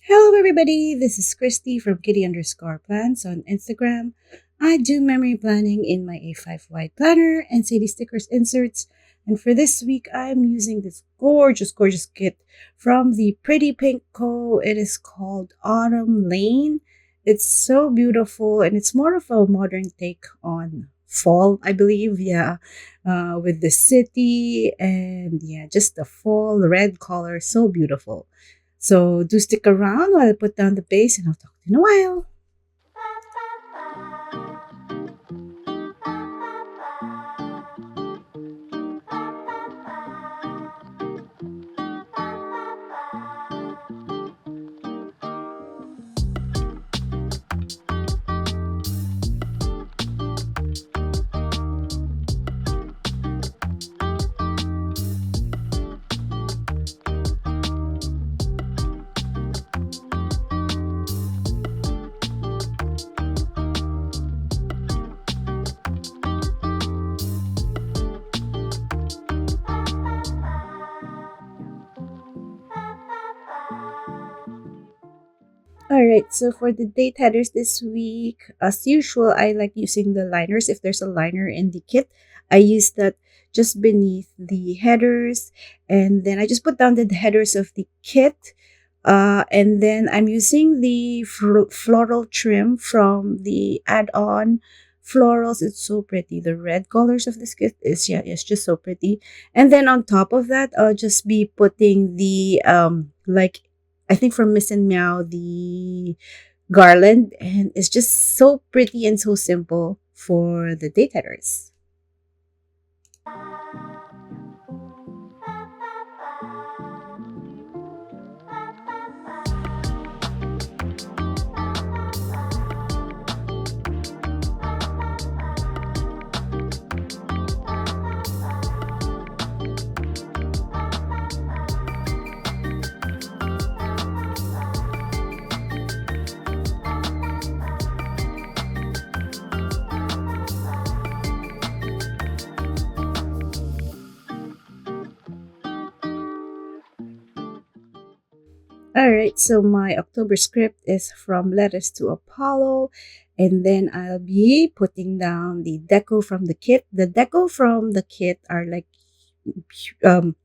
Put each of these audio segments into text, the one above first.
Hello, everybody. This is Christy from Kitty_plans on Instagram. I do memory planning in my A5 wide planner and city stickers inserts. And for this week, I'm using this gorgeous kit from the Pretty Pink Co. It is called Autumn Lane. It's so beautiful and it's more of a modern take on fall, I believe. Yeah, with the city and yeah, just the fall red color. So beautiful. So do stick around while I put down the base and I'll talk to you in a while. All right, so for the date headers this week, as usual, I like using the liners. If there's a liner in the kit, I use that just beneath the headers. And then I just put down the headers of the kit. And then I'm using the floral trim from the add-on florals. It's so pretty. The red colors of this kit is, yeah, it's just so pretty. And then on top of that, I'll just be putting the like I think from Miss and Meow, the garland, and it's just so pretty and so simple for the date headers. All right, so my October script is from Letters to Apollo, and then I'll be putting down the deco from the kit. The deco from the kit are like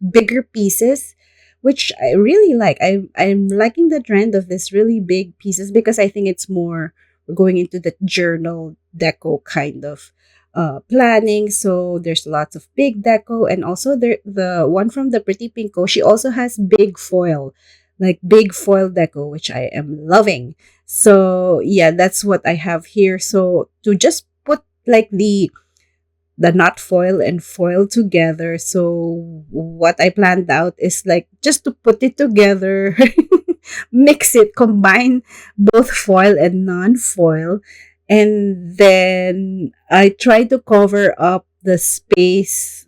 bigger pieces, which I really like. I'm liking the trend of this really big pieces because I think it's more we're going into the journal deco kind of planning. So there's lots of big deco, and also the one from the Pretty Pinko. She also has big foil, like big foil deco, which I am loving. So yeah, that's what I have here. So to just put like the not foil and foil together. So what I planned out is like just to put it together, mix it, combine both foil and non-foil, and then I try to cover up the space,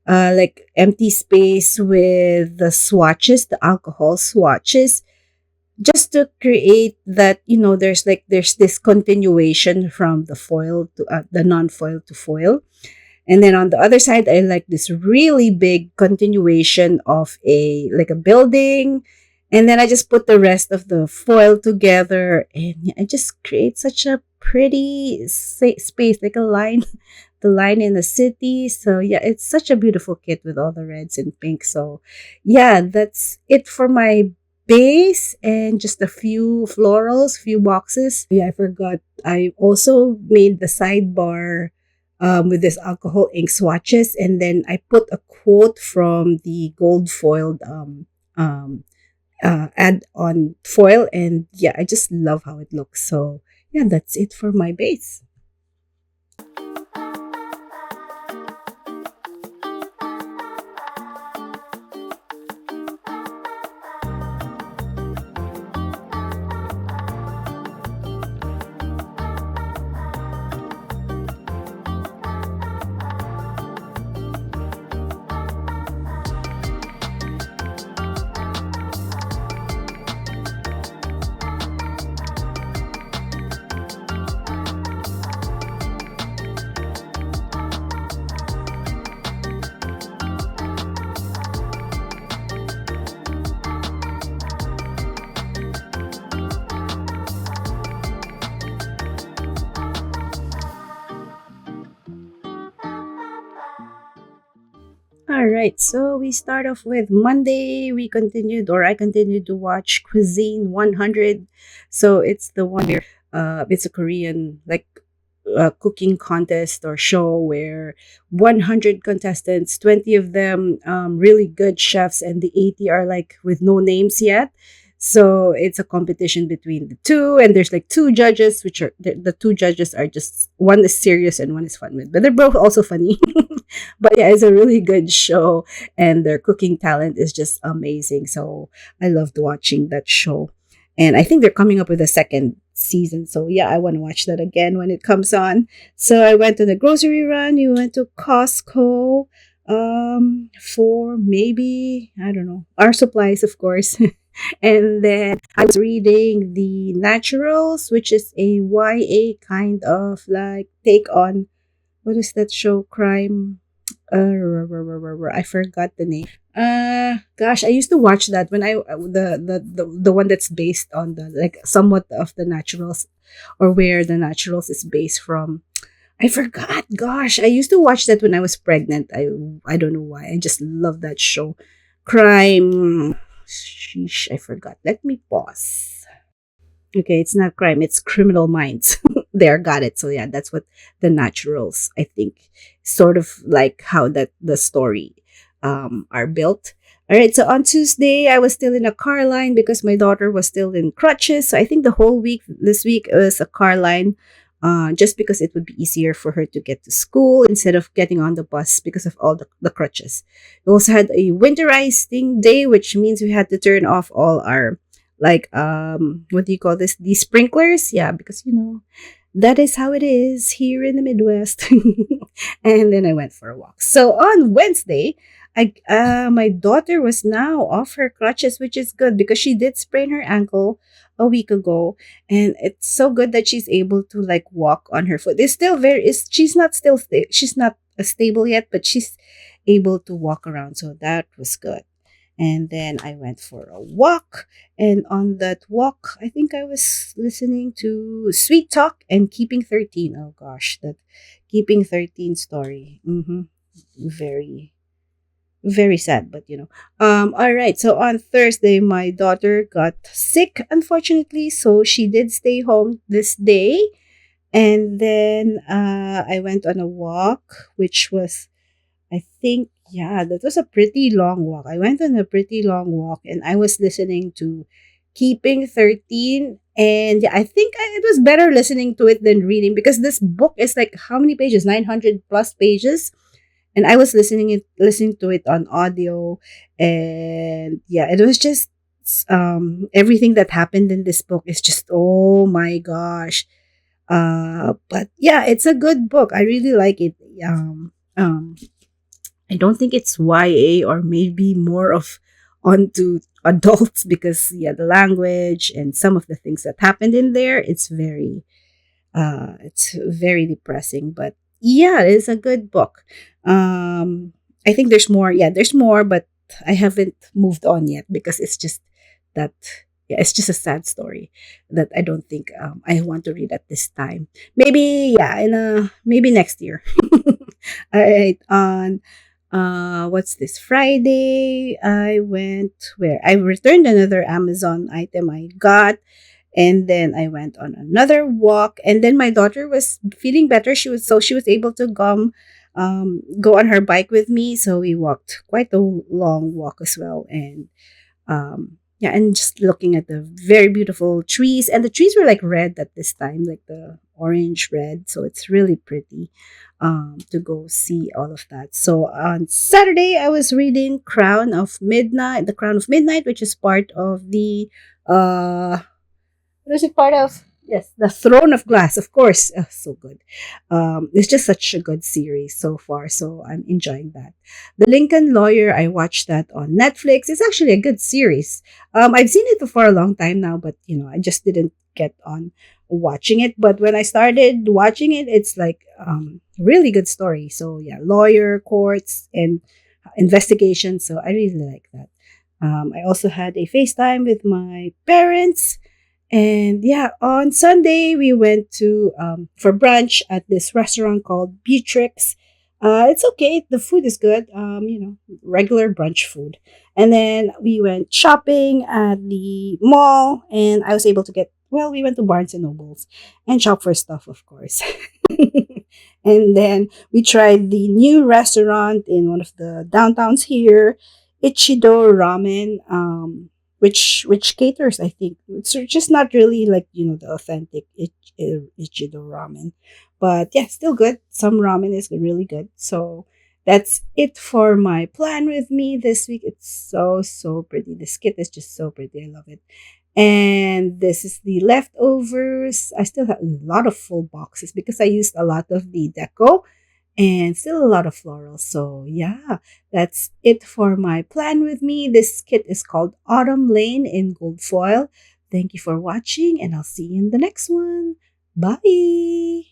like empty space with the swatches, the alcohol swatches, just to create that there's this continuation from the foil to the non-foil to foil. And then on the other side, I like this really big continuation of a building. And then I just put the rest of the foil together and yeah, I just create such a pretty space, like a line, the line in the city. So yeah, it's such a beautiful kit with all the reds and pinks. So yeah, that's it for my base and just a few florals, few boxes. Yeah, I forgot. I also made the sidebar with this alcohol ink swatches, and then I put a quote from the gold foiled um, add on foil, and yeah, I just love how it looks. So yeah, that's it for my base. All right, so we start off with Monday. We continued, or I continued to watch Cuisine 100. So it's the one where it's a Korean like cooking contest or show where 100 contestants, 20 of them really good chefs, and the 80 are like with no names yet. So it's a competition between the two, and there's like two judges, which are the two judges are just one is serious and one is fun with, but they're both also funny. But yeah, it's a really good show, and their cooking talent is just amazing. So I loved watching that show. And I think they're coming up with a second season. So yeah, I want to watch that again when it comes on. So I went on a grocery run. You went to Costco for maybe, I don't know, our supplies, of course. And then I was reading The Naturals, which is a YA kind of like take on what is that show? Crime. I forgot the name. Gosh, I used to watch that when I the one that's based on the like somewhat of the naturals, or where the naturals is based from. I forgot. Gosh, I used to watch that when I was pregnant. I don't know why. I just love that show. Crime. Sheesh, I forgot. Let me pause. Okay, it's not crime, it's Criminal Minds. There, got it. So yeah, that's what the naturals, I think, sort of like how that the story are built. All right, so on Tuesday, I was still in a car line because my daughter was still in crutches. So I think the whole week this week was a car line, just because it would be easier for her to get to school instead of getting on the bus because of all the crutches. We also had a winterizing day, which means we had to turn off all our like what do you call this, these sprinklers, yeah, because that is how it is here in the Midwest. And then I went for a walk. So on Wednesday, my daughter was now off her crutches, which is good because she did sprain her ankle a week ago, and it's so good that she's able to like walk on her foot. It's still very is she's not still she's not stable yet, but she's able to walk around, so that was good. And then I went for a walk. And on that walk, I think I was listening to Sweet Talk and Keeping 13. Oh gosh, that Keeping 13 story. Very, very sad, but all right. So on Thursday, my daughter got sick, unfortunately. So she did stay home this day. And then I went on a walk, which was, I think, yeah, that was a pretty long walk. I went on a pretty long walk, and I was listening to Keeping 13. And yeah, I think it was better listening to it than reading because this book is like how many pages? 900 plus pages. And I was listening to it on audio. And yeah, it was just everything that happened in this book is just, oh my gosh. But yeah, it's a good book. I really like it. Um I don't think it's YA, or maybe more of onto adults, because yeah, the language and some of the things that happened in there, it's very depressing. But yeah, it's a good book. I think there's more. Yeah, there's more, but I haven't moved on yet because it's just that, yeah, it's just a sad story that I don't think I want to read at this time. Maybe yeah, in maybe next year. All right, on what's this, Friday, I went where I returned another Amazon item I got, and then I went on another walk, and then my daughter was feeling better. She was able to go on her bike with me, so we walked quite a long walk as well. And yeah, and just looking at the very beautiful trees, and the trees were like red at this time, like the orange red, so it's really pretty to go see all of that. So on Saturday, I was reading The Crown of Midnight, which is part of the what is it part of? Yes, The Throne of Glass, of course. Oh, so good. It's just such a good series so far, so I'm enjoying that. The Lincoln Lawyer, I watched that on Netflix. It's actually a good series. I've seen it for a long time now, but I just didn't get on watching it. But when I started watching it, it's like really good story. So yeah, lawyer, courts, and investigation. So I really like that. I also had a FaceTime with my parents, and yeah, on Sunday we went to for brunch at this restaurant called Beatrix. It's okay. The food is good. Regular brunch food. And then we went shopping at the mall, and I was able to get. Well, we went to Barnes and Nobles and shop for stuff, of course. And then we tried the new restaurant in one of the downtowns here, Ichido Ramen, which caters, I think. It's just not really like the authentic Ichido Ramen, but yeah, still good. Some ramen is really good. So that's it for my plan with me this week. It's so pretty. The skit is just so pretty. I love it. And this is the leftovers. I still have a lot of full boxes because I used a lot of the deco and still a lot of florals. So yeah, that's it for my plan with me. This kit is called Autumn Lane in gold foil. Thank you for watching, and I'll see you in the next one. Bye.